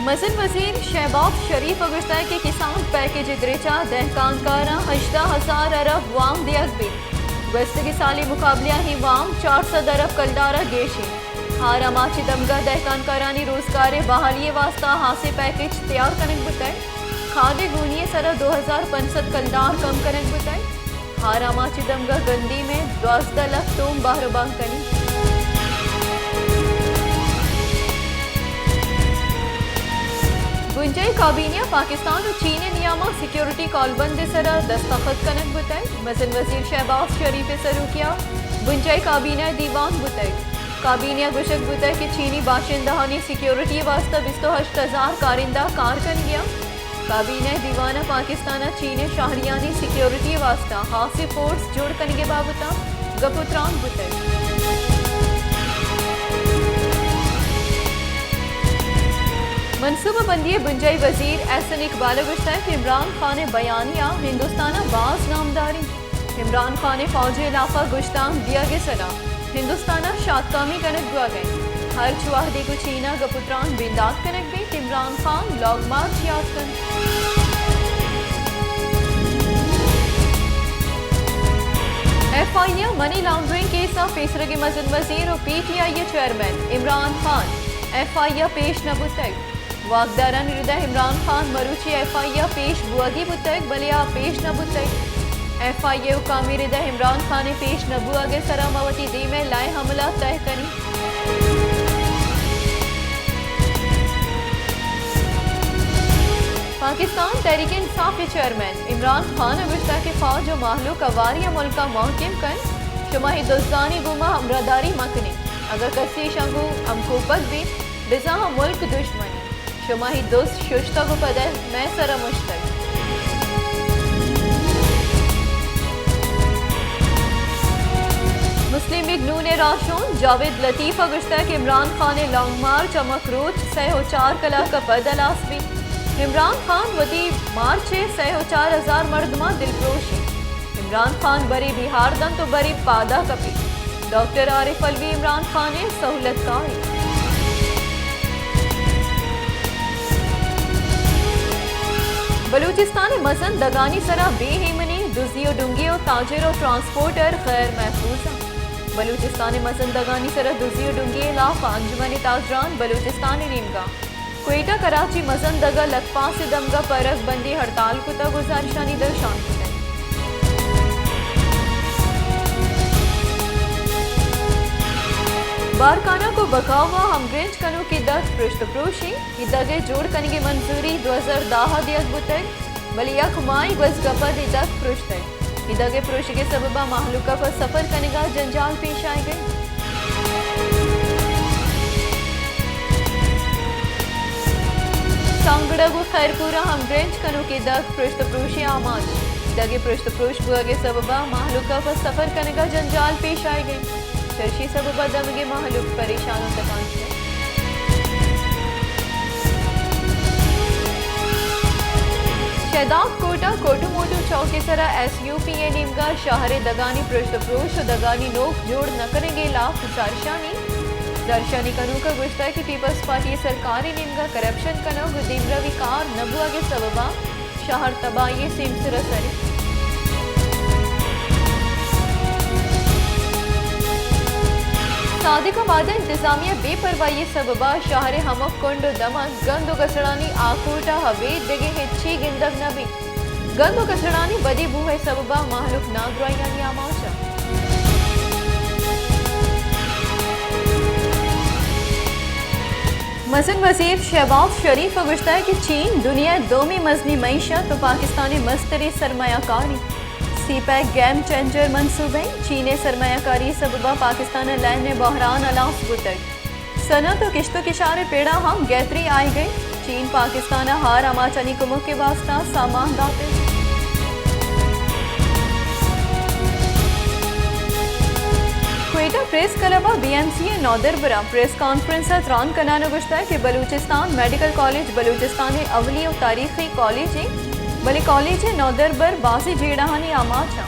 मसन वजीर शहबाज शरीफ गुश्ता के किसान पैकेज इदरेचा दहकानकारा 18,000 अरब वाम दियक भी गस्त की साली मुकाबलिया ही वाम 400 अरब कलदारा गेशी हारा माची दमगा दहकानकारानी रोजगार बहाली वास्ता हासे पैकेज तैयार कनक बताए खादे गुनिये सरा 2,500 कलदार कम कनक बताए हारा माची दमगा गंदी में 12 लाख तोम बाहरबान कनी गुंजई काबीनिया पाकिस्तान और चीन नियामा सिक्योरिटी कॉलबंद सरा दस्तखत कनक बताए मसन वजीर शहबाज शरीफ सरूकिया गुंजई काबीना दीवान बताए काबीनिया गुशक बताए कि चीनी बाशिंदहानी सिक्योरिटी वास्ता 28,000 कारिंदा कार कन गया काबीना दीवाना पाकिस्तान चीन शाहरियानी सिक्योरिटी वास्ता हासी फोर्स जोड़ कन के बाबता गपुत्रान बताए मनसूबा बंदी बुंजई वजीर एहसन इकबाल गुश्ता कि इमरान खान बयानिया हिंदुस्तान बाज नामदारी इमरान खान फौजी इलाका गुश्तान दिया गे सरा हिंदुस्तान शातकामी कनक गुआ गए हर चुवाहदी को चीना गपुत्रान बिंदात कनक भी इमरान खान लॉन्ग मार्च याद कन FIA मनी लॉन्ड्रिंग केस फैसले के मजन वजीर और PTI chairman Imran Khan FIA पेश न बुतक वागदारान हृदय इमरान खान मरूची FIA पेश बुआगी बुतक बलिया पेश न बुतक FIA कामी हृदय इमरान खान पेश न बुआगे सरामवती दी में लाए हमला तय कनी पाकिस्तान तहरीक इंसाफ के चेयरमैन इमरान खान गुश्ता के फौज और माहलूक अवारिया मुल्क का मौकिम कन शुमाही दोस्तानी गुमा हमरादारी मकनी अगर कसी शंगू हमको पद भी बिजा मुल्क दुश्मनी शुमाही दोस्त शुश्ता को पद मैं सरा मुश्तक मुस्लिम लीग नून राशून जावेद लतीफ़ा गुश्ता के इमरान खान लॉन्ग मार्च मकरूच 4 कला का पद अलासबी इमरान खान वदी मार्च 4,000 मर्दमा दिलफ्रोशी इमरान खान बरी बिहार दन तो बरी पादा कपी डॉक्टर आरिफ अलवी इमरान खान ने सहूलत कारी बलूचिस्तान मजन दगानी सरा बेहिमनी दुजियो डुंगियो ताजिर और ट्रांसपोर्टर गैर महफूजा बलूचिस्तान मजन दगानी सरा दुजियो डुंगी लाफ अंजुमन ताजरान बलूचिस्तान नीमगा क्वेटा कराची मजन दगा लखपा से दमगा परख बंदी हड़ताल कुता गुजारिशानी दर्शान कुता बारकाना को बकावा हमग्रेंज कनो की दग पृष्ठप्रोशी दगे जोड़ कन की मंजूरी 2010 दियक बुतक बलिया खुमाई गज गपद दग पृष्ठ दगे प्रोशी के सबबा महलूका पर सफर करने का जंजाल पेश आए गए सांगड़गु खैरपुरा हमग्रेंज कनो की दग पृष्ठप्रोशी आमाज दगे पृष्ठप्रोश बुआ के सबबा महलूका पर सफर करने का जंजाल पेश आए गए चर्ची सबबा दमगे महलूक परेशानों तकान से शहदाद कोटा कोटू मोटू चौकी सरा SUPA नीमगा शहर दगानी पृष्ठप्रोश और दगानी लोग जोड़ न करेंगे लाफ दर्शानी कनू का गुश्ता की पीपल्स पार्टी सरकारी नीमगा करप्शन कनो गुदीमरा विकार नबुआ के सबबा शहर तबाही सिमसरा सरी सादिकाबाद इंतजामिया बेपरवाही सबबा शहर हमक कुंड दमक गंदो कसड़ानी आकोटा हवे दिगे हिच्ची गिंदग नबी गंदो कसड़ानी बदी बूहे सबबा महलूक नागरायानी आमाशा मसन वजीर शहबाज शरीफ गुश्ता है कि चीन दुनिया दोमी मजनी मीशत तो पाकिस्तानी मस्तरी सरमायाकारी सीपैक गेम चेंजर मनसूबे चीने सरमायाकारी सबबा पाकिस्तान लैन ने बहरान अलाफ बुतक सनत और किश्तों किशारे पेड़ा हम गैतरी आई गई चीन पाकिस्तान हार अमाचनी कुमुक के वास्ता सामान दाते क्वेटा प्रेस क्लब BMCA नौदरबरा प्रेस कॉन्फ्रेंस त्रान कनाना गुश्ता है कि बलूचिस्तान मेडिकल कॉलेज बलूचिस्तान अवली और तारीखी कॉलेज बले कॉलेज नौदरबर बासी जेड़ाहानी आमाचा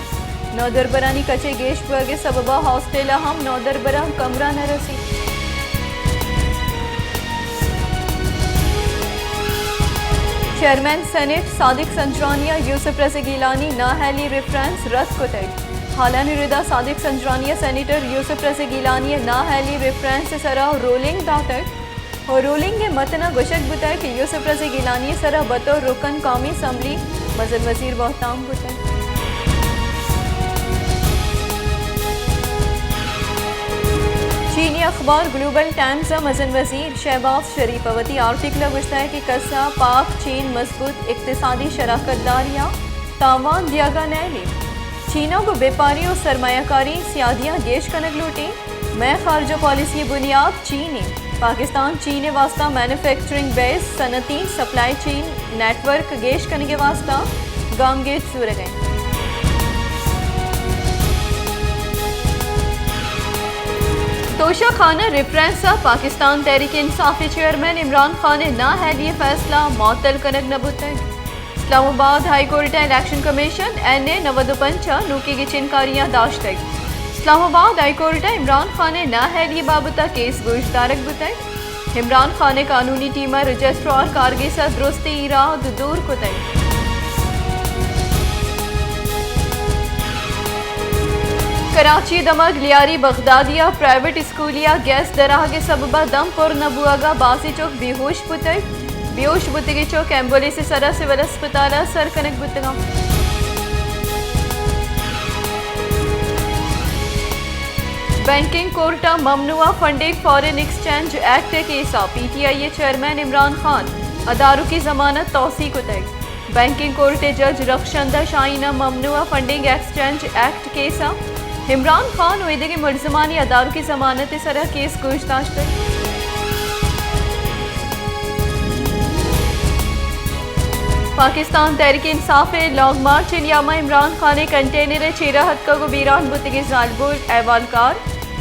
नौदरबरानी कचे गेश बगे सबबा हॉस्टेल हम नौदरबरा कमरा न रसी चेयरमैन सेनेट सादिक संजरानिया यूसुफ रज़ा गिलानी नाहली रेफरेंस रद्द कुतग हालानी रिदा सादिक संजरानिया सेनेटर यूसुफ रज़ा गिलानी नाहली रेफरेंस सरा रोलिंग दातक और रोलिंग के मतना गुशक बुता कि यूसुफ रज़ा गिलानी सरा बतौर रुकन कौमी असम्बली मजल वजीर बहताम बुता। चीनी अखबार ग्लोबल टाइम्स मजन वजीर शहबाज शरीफ अवती आर्टिकल गुश्ता है कि कसा पाक चीन मजबूत इक्तिसादी शराकत दारियाँ तावान दियागा नैली चीनों को व्यापारी और सरमायाकारी सियादियाँ गेश कनक लूटी मैं खारजा पॉलिसी बुनियाद चीनी पाकिस्तान चीन वास्ता मैन्युफैक्चरिंग बेस सनती सप्लाई चेन नेटवर्क गेश करने के वास्ता गाम गेट सूर गए। तोशा खाना रेफरेंस पाकिस्तान तहरीक इंसाफ चेयरमैन इमरान खान ने ना है ये फैसला मअतल कनक नबुतग Islamabad high court election commission NA 95 नूकी की चिनकारियाँ दाश्तग इस्लामाबाद हाई कोर्ट इमरान खान ने ना है ये बाबता केस गोश्तारक बुतग इमरान खान ने कानूनी टीमा रजिस्ट्रार कारगे सा दुरुस्ती इराद दूर कुतग कराची दमक लियारी बगदादिया प्राइवेट स्कूलिया गैस दराह के सबबा दम पर नबुआगा बासी चौक बेहोश बुतग बेहोश बुतगी चौक एम्बुलेंस सरा सिविल अस्पताल सर कनक बुतगा। बैंकिंग कोर्ट ममनुआ फंडिंग फॉरेन एक्सचेंज एक्ट केसा PTI चेयरमैन इमरान खान अदारों की जमानत तौसी कुतग बैंकिंग कोर्ट जज रक्षंदा शाहीना ममनुआ फंडिंग एक्सचेंज एक्ट केसा इमरान खान वैदे के मुलजमानी अदारों की जमानत सरा केस गोश्ताश्त। पाकिस्तान तहरीक इंसाफ लॉन्ग मार्च यामा इमरान खान कंटेनर चेरा हत्का को बीरान बुतगे जालबुल एवालकार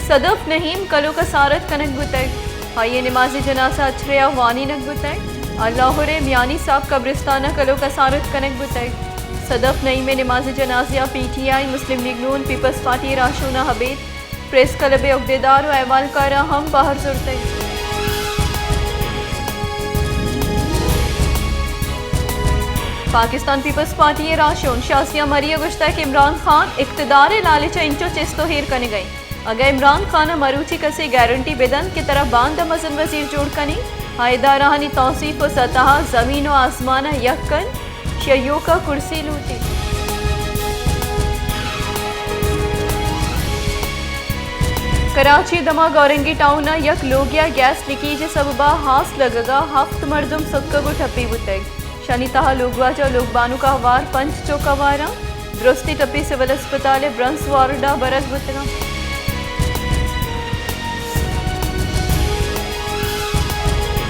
सदफ नहीम कलो का सारत कनक बुतग हाई नमाज जनासा अछरिया वानी नक बुतग अल्लाहुर मियानी साहब कब्रिस्ताना कलो का सारत कनक बुतग सदफ नई में नमाज जनाजिया PTI मुस्लिम लीग नून पीपल्स पार्टी राशूना हबीब प्रेस क्लब अहदेदार और एवालकार हम बाहर जुड़ते। पाकिस्तान पीपल्स पार्टी राशून शासिया मरिया गुश्ता के इमरान खान इक्तदार लालचा इंचो चेस्तो हेर कने गई अगर इमरान खान मरूची कसे गारंटी बेदन की तरह बांध मजन वजीर जोड़ कनी हायदारानी तौसीफ व सतह जमीन व आसमान यकन शयो का कुर्सी लूटी। कराची दमा गौरंगी टाउन यक लोगिया गैस लीकेज सबबा हास लगगा हफ्त मर्दम सक्का को ठप्पी बुतग शनि तहा लोगवाजा लोगबानु का वार पंच चौकावारा दुरुस्ती टप्पी सिविल अस्पताल ब्रंस वारडा बरस बुतगा।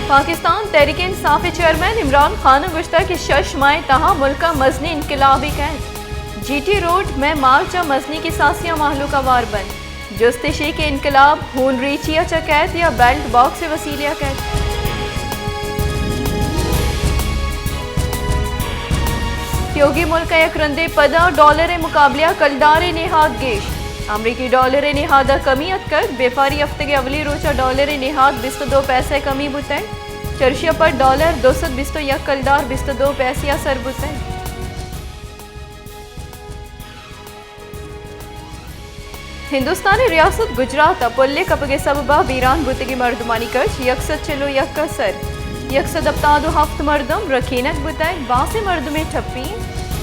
पाकिस्तान तहरीक इंसाफ चेयरमैन इमरान खान गुश्ता की शश माए तहा मुल्का मजनी इनकलाबी कैद GT रोड में मार्चा मजनी की सासिया माहलू का वार बंद जुस्तिशी के इनकलाब खून रीचिया चकैत या बेल्ट बॉक्स से वसीलिया कैद। योगी मुल्क यकरंदे पदा डॉलर मुकाबलिया कलदार नेहाद गेश अमरीकी डॉलर नेहादा कमी अतकर बेफारी हफ्ते के अवली रोचा डॉलर नेहाद 22 पैसे कमी बुतै चर्शिया पर डॉलर 220 यक कलदार 22 पैसिया सर बुतै। हिंदुस्तानी रियासत गुजरात पुल्ले कपगे सबबा वीरान बुतगी मर्दमानी कच यकसद चलो यक का सर यकसद अब्तादो हफ्त मर्दम रखीनक बुतै बासे मर्द में ठप्पी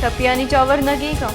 ठप्पियानी चावर नगी का।